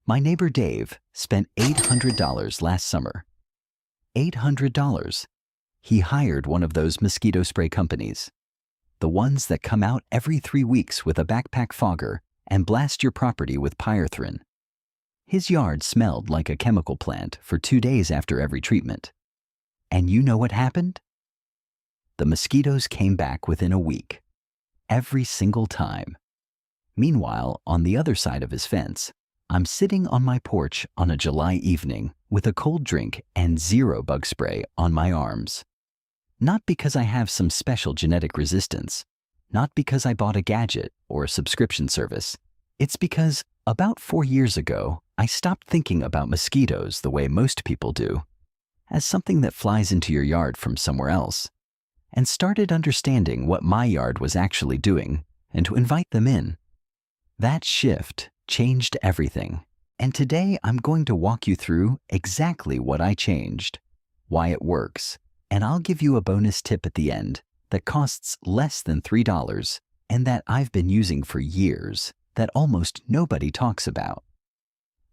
My neighbor Dave spent $800 last summer. $800. He hired one of those mosquito spray companies. The ones that come out every 3 weeks with a backpack fogger and blast your property with pyrethrin. His yard smelled like a chemical plant for 2 days after every treatment. And you know what happened? The mosquitoes came back within a week. Every single time. Meanwhile, on the other side of his fence, I'm sitting on my porch on a July evening with a cold drink and 0 bug spray on my arms. Not because I have some special genetic resistance, not because I bought a gadget or a subscription service. It's because about 4 years ago, I stopped thinking about mosquitoes the way most people do, as something that flies into your yard from somewhere else, and started understanding what my yard was actually doing and to invite them in. That shift changed everything, and today I'm going to walk you through exactly what I changed, why it works, and I'll give you a bonus tip at the end that costs less than $3 and that I've been using for years that almost nobody talks about.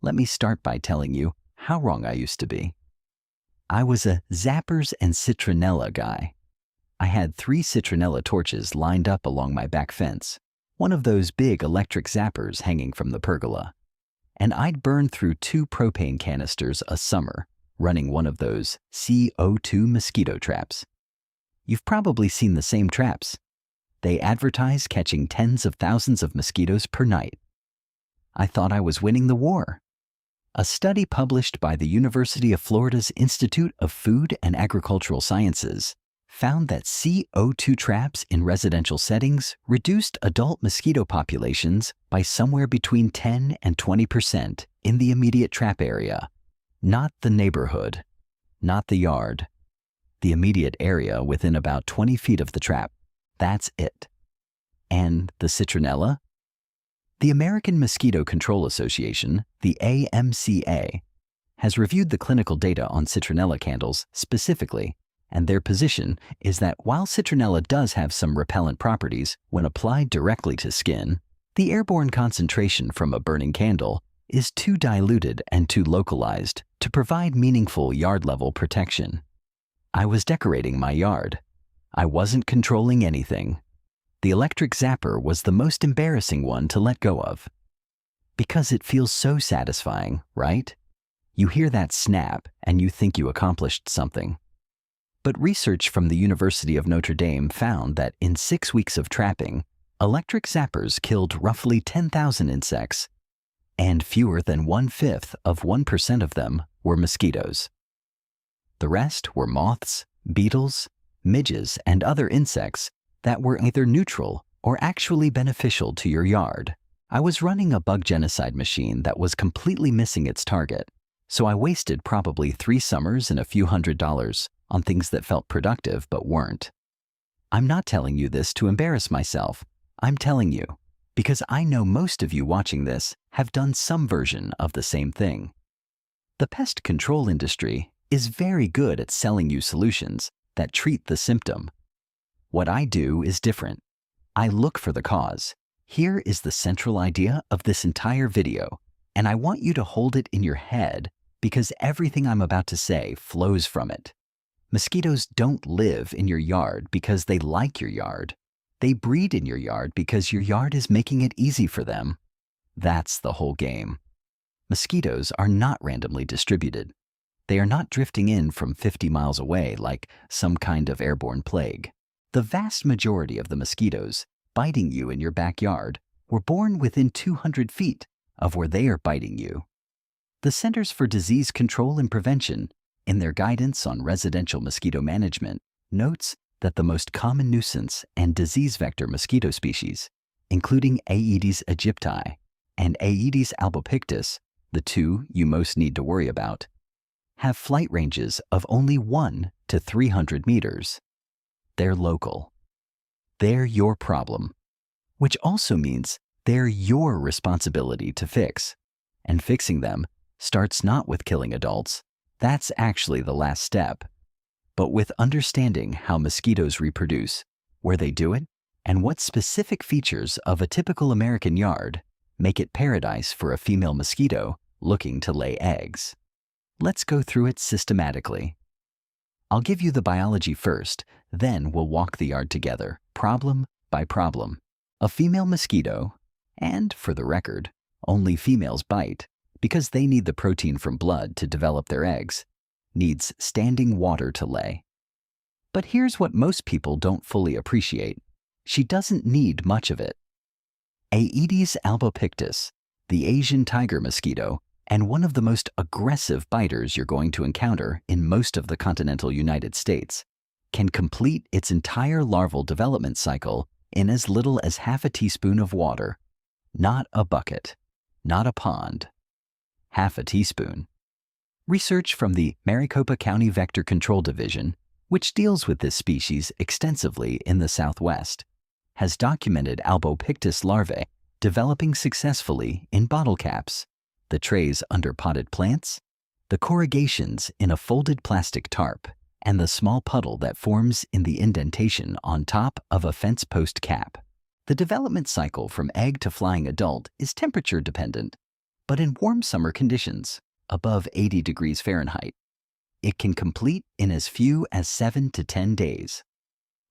Let me start by telling you how wrong I used to be. I was a zappers and citronella guy. I had 3 citronella torches lined up along my back fence, one of those big electric zappers hanging from the pergola. And I'd burn through 2 propane canisters a summer, running one of those CO2 mosquito traps. You've probably seen the same traps. They advertise catching tens of thousands of mosquitoes per night. I thought I was winning the war. A study published by the University of Florida's Institute of Food and Agricultural Sciences found that CO2 traps in residential settings reduced adult mosquito populations by somewhere between 10 and 20% in the immediate trap area. Not the neighborhood, not the yard. The immediate area within about 20 feet of the trap. That's it. And the citronella? The American Mosquito Control Association, the AMCA, has reviewed the clinical data on citronella candles specifically, and their position is that while citronella does have some repellent properties when applied directly to skin, the airborne concentration from a burning candle is too diluted and too localized to provide meaningful yard-level protection. I was decorating my yard. I wasn't controlling anything. The electric zapper was the most embarrassing one to let go of. Because it feels so satisfying, right? You hear that snap and you think you accomplished something. But research from the University of Notre Dame found that in 6 weeks of trapping, electric zappers killed roughly 10,000 insects, and fewer than 1/5 of 1% of them were mosquitoes. The rest were moths, beetles, midges, and other insects that were either neutral or actually beneficial to your yard. I was running a bug genocide machine that was completely missing its target, so I wasted probably 3 summers and a few $100s on things that felt productive but weren't. I'm not telling you this to embarrass myself. I'm telling you because I know most of you watching this have done some version of the same thing. The pest control industry is very good at selling you solutions that treat the symptom. What I do is different. I look for the cause. Here is the central idea of this entire video, and I want you to hold it in your head because everything I'm about to say flows from it. Mosquitoes don't live in your yard because they like your yard. They breed in your yard because your yard is making it easy for them. That's the whole game. Mosquitoes are not randomly distributed. They are not drifting in from 50 miles away like some kind of airborne plague. The vast majority of the mosquitoes biting you in your backyard were born within 200 feet of where they are biting you. The Centers for Disease Control and Prevention, in their guidance on residential mosquito management, notes that the most common nuisance and disease vector mosquito species, including Aedes aegypti and Aedes albopictus, the 2 you most need to worry about, have flight ranges of only 1 to 300 meters. They're local. They're your problem, which also means they're your responsibility to fix. And fixing them starts not with killing adults. That's actually the last step, but with understanding how mosquitoes reproduce, where they do it, and what specific features of a typical American yard make it paradise for a female mosquito looking to lay eggs. Let's go through it systematically. I'll give you the biology first, then we'll walk the yard together, problem by problem. A female mosquito, and for the record, only females bite because they need the protein from blood to develop their eggs, needs standing water to lay. But here's what most people don't fully appreciate. She doesn't need much of it. Aedes albopictus, the Asian tiger mosquito, and one of the most aggressive biters you're going to encounter in most of the continental United States, can complete its entire larval development cycle in as little as half a teaspoon of water. Not a bucket, not a pond. Half a teaspoon. Research from the Maricopa County Vector Control Division, which deals with this species extensively in the Southwest, has documented albopictus larvae developing successfully in bottle caps, the trays under potted plants, the corrugations in a folded plastic tarp, and the small puddle that forms in the indentation on top of a fence post cap. The development cycle from egg to flying adult is temperature dependent, but in warm summer conditions, above 80 degrees Fahrenheit, it can complete in as few as 7 to 10 days.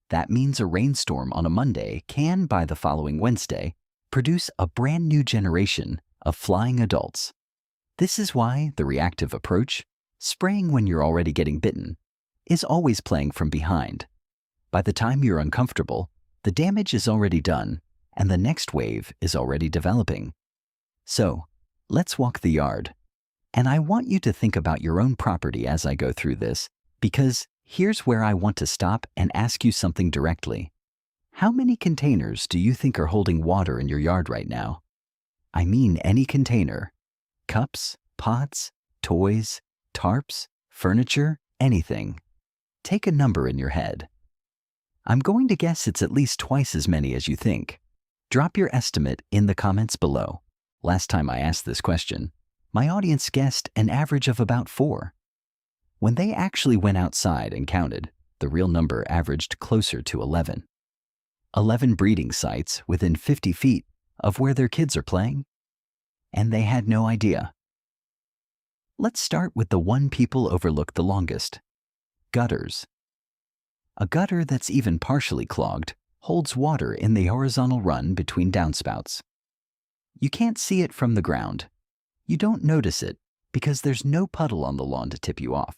That means a rainstorm on a Monday can, by the following Wednesday, produce a brand new generation of flying adults. This is why the reactive approach, spraying when you're already getting bitten, is always playing from behind. By the time you're uncomfortable, the damage is already done and the next wave is already developing. So, let's walk the yard. And I want you to think about your own property as I go through this, because here's where I want to stop and ask you something directly. How many containers do you think are holding water in your yard right now? I mean any container. Cups, pots, toys, tarps, furniture, anything. Take a number in your head. I'm going to guess it's at least twice as many as you think. Drop your estimate in the comments below. Last time I asked this question, my audience guessed an average of about 4. When they actually went outside and counted, the real number averaged closer to 11. 11 breeding sites within 50 feet of where their kids are playing? And they had no idea. Let's start with the one people overlook the longest. Gutters. A gutter that's even partially clogged holds water in the horizontal run between downspouts. You can't see it from the ground. You don't notice it because there's no puddle on the lawn to tip you off.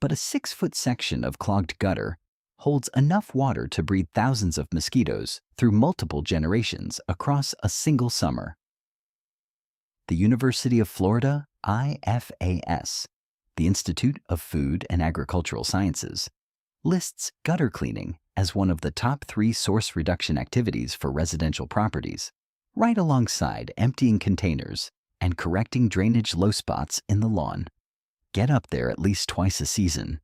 But a 6-foot section of clogged gutter holds enough water to breed thousands of mosquitoes through multiple generations across a single summer. The University of Florida, IFAS, the Institute of Food and Agricultural Sciences, lists gutter cleaning as one of the top 3 source reduction activities for residential properties, right alongside emptying containers and correcting drainage low spots in the lawn. Get up there at least twice a season.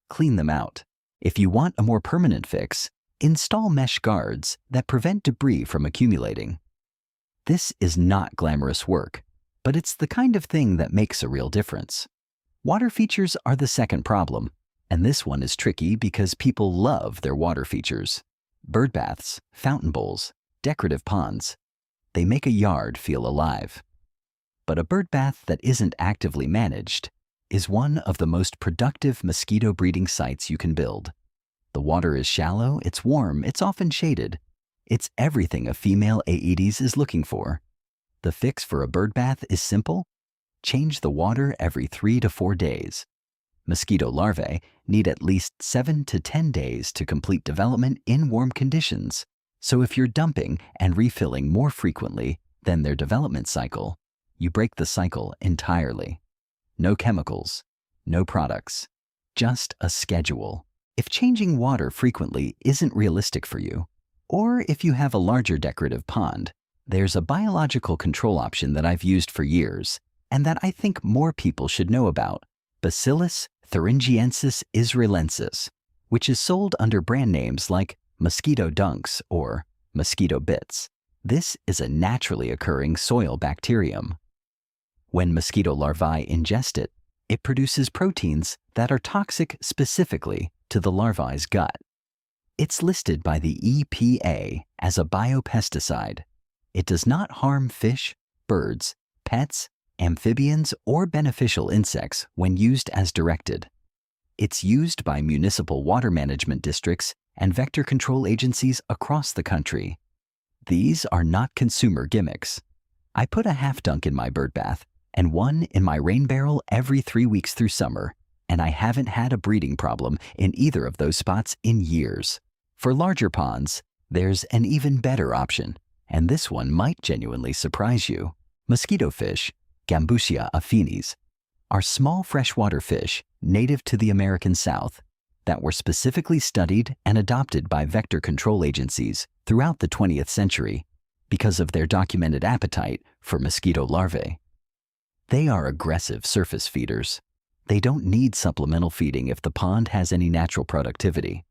Clean them out. If you want a more permanent fix, install mesh guards that prevent debris from accumulating. This is not glamorous work, but it's the kind of thing that makes a real difference. Water features are the second problem, and this one is tricky because people love their water features. Bird baths, fountain bowls, decorative ponds. They make a yard feel alive. But a bird bath that isn't actively managed is one of the most productive mosquito breeding sites you can build. The water is shallow, it's warm, it's often shaded. It's everything a female Aedes is looking for. The fix for a bird bath is simple. Change the water every 3 to 4 days. Mosquito larvae need at least 7 to 10 days to complete development in warm conditions. So if you're dumping and refilling more frequently than their development cycle, you break the cycle entirely. No chemicals, no products, just a schedule. If changing water frequently isn't realistic for you, or if you have a larger decorative pond, there's a biological control option that I've used for years and that I think more people should know about: Bacillus thuringiensis israelensis, which is sold under brand names like Mosquito Dunks or Mosquito Bits. This is a naturally occurring soil bacterium. When mosquito larvae ingest it, it produces proteins that are toxic specifically to the larvae's gut. It's listed by the EPA as a biopesticide. It does not harm fish, birds, pets, amphibians, or beneficial insects when used as directed. It's used by municipal water management districts and vector control agencies across the country. These are not consumer gimmicks. I put a half dunk in my bird bath and one in my rain barrel every 3 weeks through summer, and I haven't had a breeding problem in either of those spots in years. For larger ponds, there's an even better option, and this one might genuinely surprise you. Mosquitofish, Gambusia affinis, are small freshwater fish native to the American South that were specifically studied and adopted by vector control agencies throughout the 20th century because of their documented appetite for mosquito larvae. They are aggressive surface feeders. They don't need supplemental feeding if the pond has any natural productivity.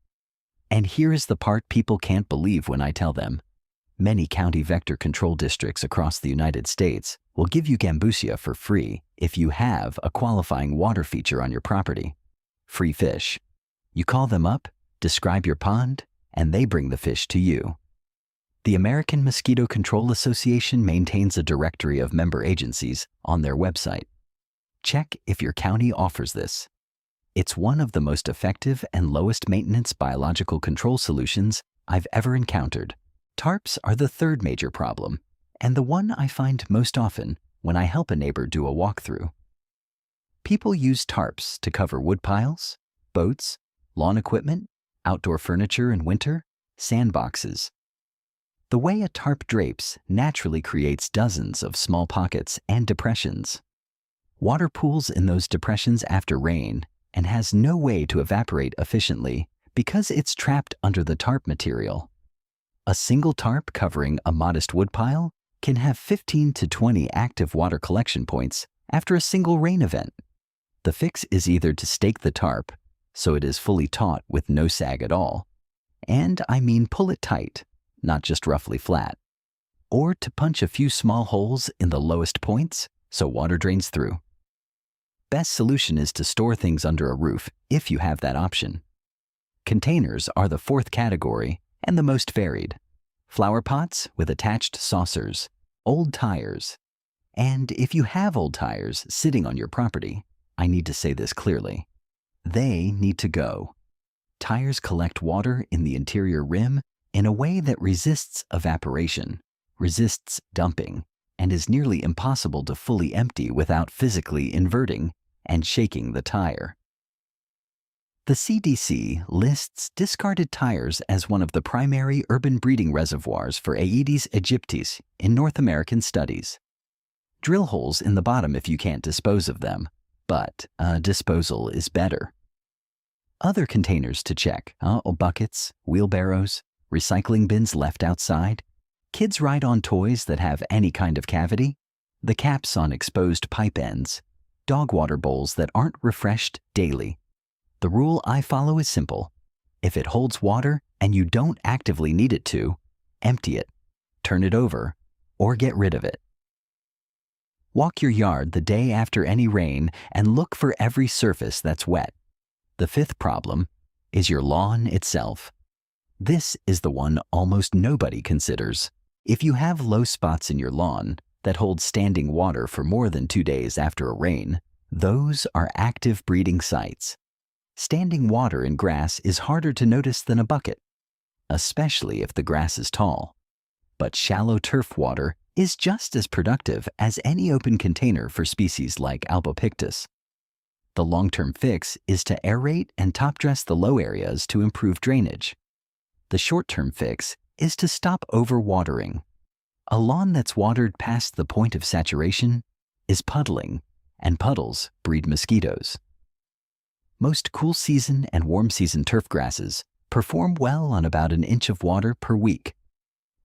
And here is the part people can't believe when I tell them. Many county vector control districts across the United States will give you Gambusia for free if you have a qualifying water feature on your property. Free fish. You call them up, describe your pond, and they bring the fish to you. The American Mosquito Control Association maintains a directory of member agencies on their website. Check if your county offers this. It's one of the most effective and lowest maintenance biological control solutions I've ever encountered. Tarps are the third major problem, and the one I find most often when I help a neighbor do a walkthrough. People use tarps to cover wood piles, boats, lawn equipment, outdoor furniture in winter, sandboxes. The way a tarp drapes naturally creates dozens of small pockets and depressions. Water pools in those depressions after rain and has no way to evaporate efficiently because it's trapped under the tarp material. A single tarp covering a modest woodpile can have 15 to 20 active water collection points after a single rain event. The fix is either to stake the tarp so it is fully taut with no sag at all, and I mean pull it tight, not just roughly flat, or to punch a few small holes in the lowest points so water drains through. Best solution is to store things under a roof if you have that option. Containers are the fourth category and the most varied. Flower pots with attached saucers, old tires. And if you have old tires sitting on your property, I need to say this clearly. They need to go. Tires collect water in the interior rim in a way that resists evaporation, resists dumping, and is nearly impossible to fully empty without physically inverting and shaking the tire. The CDC lists discarded tires as one of the primary urban breeding reservoirs for Aedes aegypti in North American studies. Drill holes in the bottom if you can't dispose of them, but disposal is better. Other containers to check: buckets, wheelbarrows, recycling bins left outside, kids ride on toys that have any kind of cavity, the caps on exposed pipe ends, dog water bowls that aren't refreshed daily. The rule I follow is simple. If it holds water and you don't actively need it to, empty it, turn it over, or get rid of it. Walk your yard the day after any rain and look for every surface that's wet. The fifth problem is your lawn itself. This is the one almost nobody considers. If you have low spots in your lawn that hold standing water for more than 2 days after a rain, those are active breeding sites. Standing water in grass is harder to notice than a bucket, especially if the grass is tall. But shallow turf water is just as productive as any open container for species like Albopictus. The long-term fix is to aerate and top-dress the low areas to improve drainage. The short-term fix is to stop overwatering. A lawn that's watered past the point of saturation is puddling, and puddles breed mosquitoes. Most cool season and warm season turf grasses perform well on about an inch of water per week.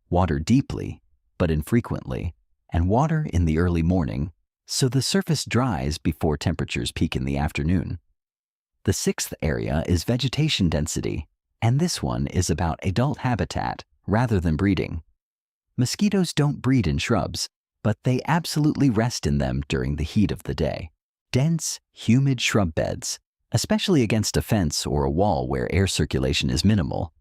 Water deeply, but infrequently, and water in the early morning, so the surface dries before temperatures peak in the afternoon. The sixth area is vegetation density, and this one is about adult habitat rather than breeding. Mosquitoes don't breed in shrubs, but they absolutely rest in them during the heat of the day. Dense, humid shrub beds, especially against a fence or a wall where air circulation is minimal,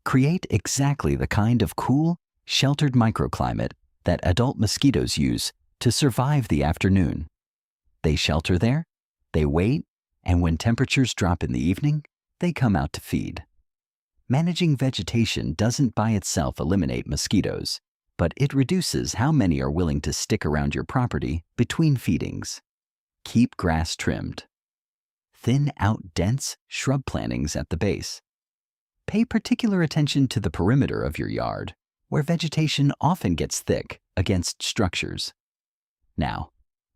create exactly the kind of cool, sheltered microclimate that adult mosquitoes use to survive the afternoon. They shelter there, they wait, and when temperatures drop in the evening, they come out to feed. Managing vegetation doesn't by itself eliminate mosquitoes, but it reduces how many are willing to stick around your property between feedings. Keep grass trimmed. Thin out dense shrub plantings at the base. Pay particular attention to the perimeter of your yard, where vegetation often gets thick against structures. Now,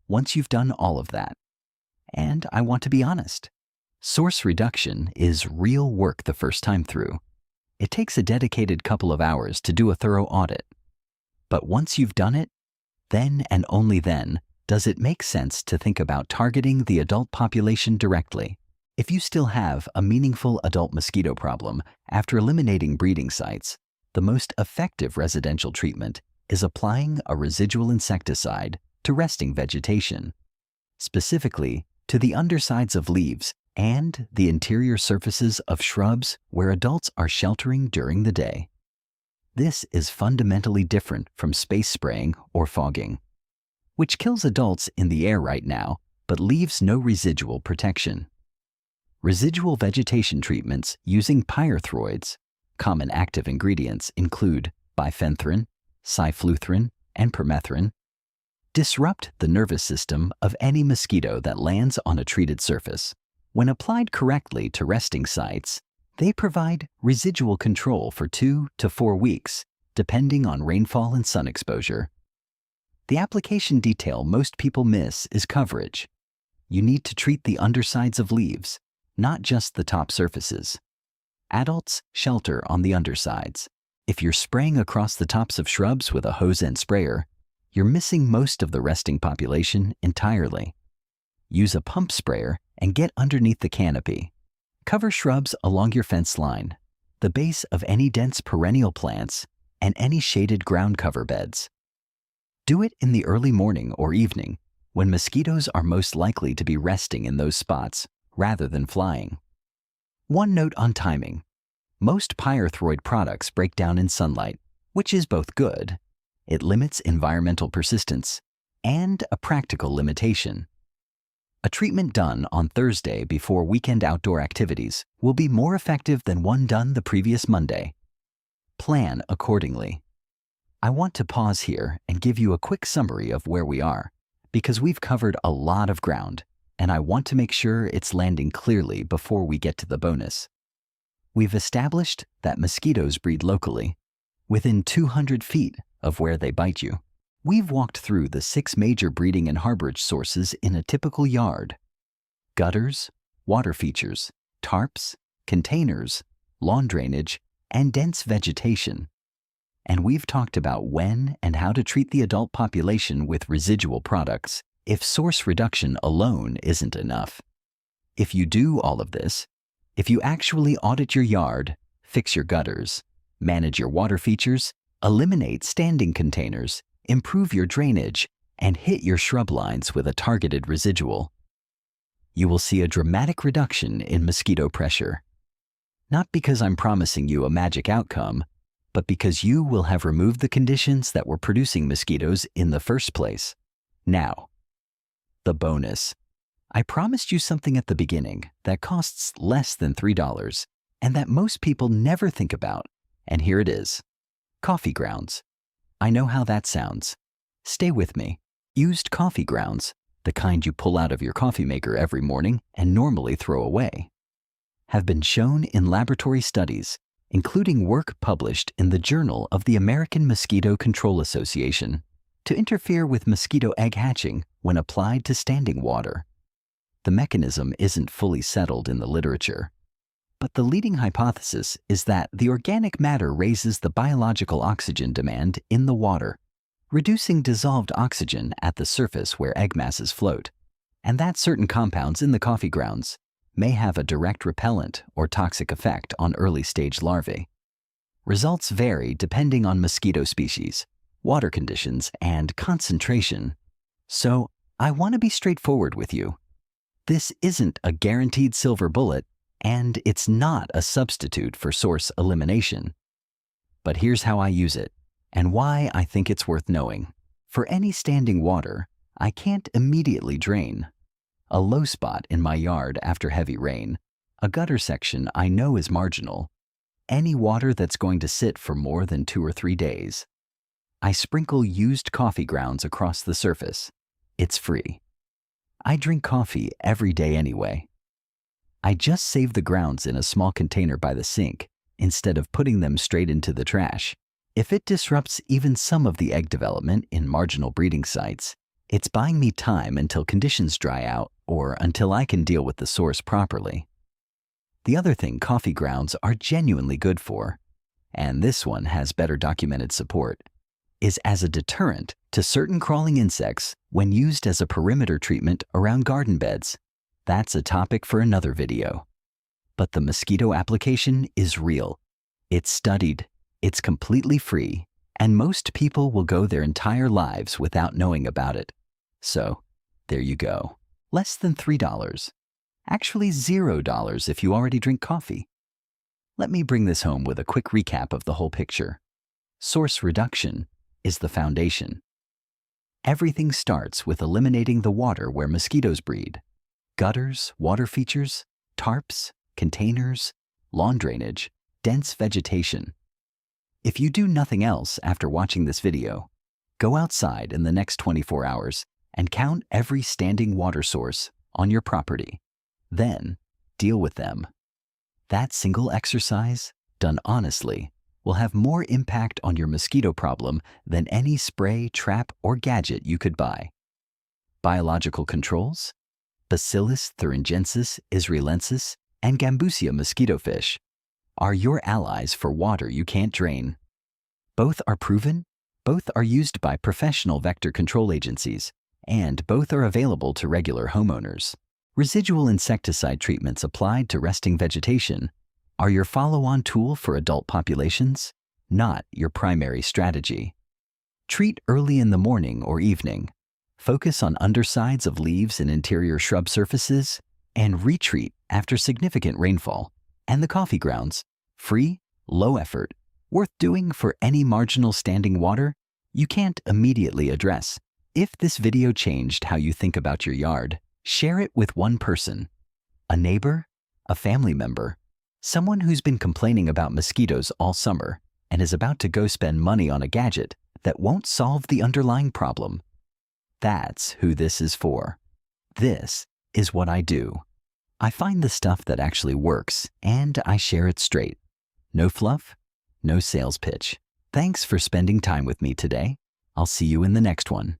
once you've done all of that, and I want to be honest, source reduction is real work the first time through. It takes a dedicated couple of hours to do a thorough audit. But once you've done it, then and only then does it make sense to think about targeting the adult population directly. If you still have a meaningful adult mosquito problem after eliminating breeding sites, the most effective residential treatment is applying a residual insecticide to resting vegetation, specifically to the undersides of leaves and the interior surfaces of shrubs where adults are sheltering during the day. This is fundamentally different from space spraying or fogging, which kills adults in the air right now but leaves no residual protection. Residual vegetation treatments using pyrethroids, common active ingredients include bifenthrin, cyfluthrin, and permethrin, disrupt the nervous system of any mosquito that lands on a treated surface. When applied correctly to resting sites, they provide residual control for 2 to 4 weeks, depending on rainfall and sun exposure. The application detail most people miss is coverage. You need to treat the undersides of leaves, not just the top surfaces. Adults shelter on the undersides. If you're spraying across the tops of shrubs with a hose and sprayer, you're missing most of the resting population entirely. Use a pump sprayer and get underneath the canopy. Cover shrubs along your fence line, the base of any dense perennial plants, and any shaded ground cover beds. Do it in the early morning or evening when mosquitoes are most likely to be resting in those spots rather than flying. One note on timing. Most pyrethroid products break down in sunlight, which is both good. It limits environmental persistence and a practical limitation. A treatment done on Thursday before weekend outdoor activities will be more effective than one done the previous Monday. Plan accordingly. I want to pause here and give you a quick summary of where we are, because we've covered a lot of ground, and I want to make sure it's landing clearly before we get to the bonus. We've established that mosquitoes breed locally, within 200 feet of where they bite you. We've walked through the 6 major breeding and harborage sources in a typical yard: gutters, water features, tarps, containers, lawn drainage, and dense vegetation. And we've talked about when and how to treat the adult population with residual products if source reduction alone isn't enough. If you do all of this, if you actually audit your yard, fix your gutters, manage your water features, eliminate standing containers, improve your drainage, and hit your shrub lines with a targeted residual, you will see a dramatic reduction in mosquito pressure. Not because I'm promising you a magic outcome, but because you will have removed the conditions that were producing mosquitoes in the first place. Now, the bonus. I promised you something at the beginning that costs less than $3 and that most people never think about, and here it is. Coffee grounds. I know how that sounds. Stay with me. Used coffee grounds, the kind you pull out of your coffee maker every morning and normally throw away, have been shown in laboratory studies, including work published in the Journal of the American Mosquito Control Association, to interfere with mosquito egg hatching when applied to standing water. The mechanism isn't fully settled in the literature, but the leading hypothesis is that the organic matter raises the biological oxygen demand in the water, reducing dissolved oxygen at the surface where egg masses float, and that certain compounds in the coffee grounds may have a direct repellent or toxic effect on early-stage larvae. Results vary depending on mosquito species, water conditions, and concentration. So, I want to be straightforward with you. This isn't a guaranteed silver bullet, and it's not a substitute for source elimination. But here's how I use it, and why I think it's worth knowing. For any standing water I can't immediately drain, a low spot in my yard after heavy rain, a gutter section I know is marginal, any water that's going to sit for more than 2 or 3 days, I sprinkle used coffee grounds across the surface. It's free. I drink coffee every day anyway. I just save the grounds in a small container by the sink instead of putting them straight into the trash. If it disrupts even some of the egg development in marginal breeding sites, it's buying me time until conditions dry out or until I can deal with the source properly. The other thing coffee grounds are genuinely good for, and this one has better documented support, is as a deterrent to certain crawling insects when used as a perimeter treatment around garden beds. That's a topic for another video. But the mosquito application is real. It's studied, it's completely free, and most people will go their entire lives without knowing about it. So, there you go. Less than $3. Actually $0 if you already drink coffee. Let me bring this home with a quick recap of the whole picture. Source reduction is the foundation. Everything starts with eliminating the water where mosquitoes breed. Gutters, water features, tarps, containers, lawn drainage, dense vegetation. If you do nothing else after watching this video, go outside in the next 24 hours and count every standing water source on your property. Then, deal with them. That single exercise, done honestly, will have more impact on your mosquito problem than any spray, trap, or gadget you could buy. Biological controls? Bacillus thuringiensis, israelensis, and Gambusia mosquitofish are your allies for water you can't drain. Both are proven, both are used by professional vector control agencies, and both are available to regular homeowners. Residual insecticide treatments applied to resting vegetation are your follow-on tool for adult populations, not your primary strategy. Treat early in the morning or evening. Focus on undersides of leaves and interior shrub surfaces, and retreat after significant rainfall. And the coffee grounds, free, low effort, worth doing for any marginal standing water you can't immediately address. If this video changed how you think about your yard, share it with one person, a neighbor, a family member, someone who's been complaining about mosquitoes all summer and is about to go spend money on a gadget that won't solve the underlying problem. That's who this is for. This is what I do. I find the stuff that actually works and I share it straight. No fluff, no sales pitch. Thanks for spending time with me today. I'll see you in the next one.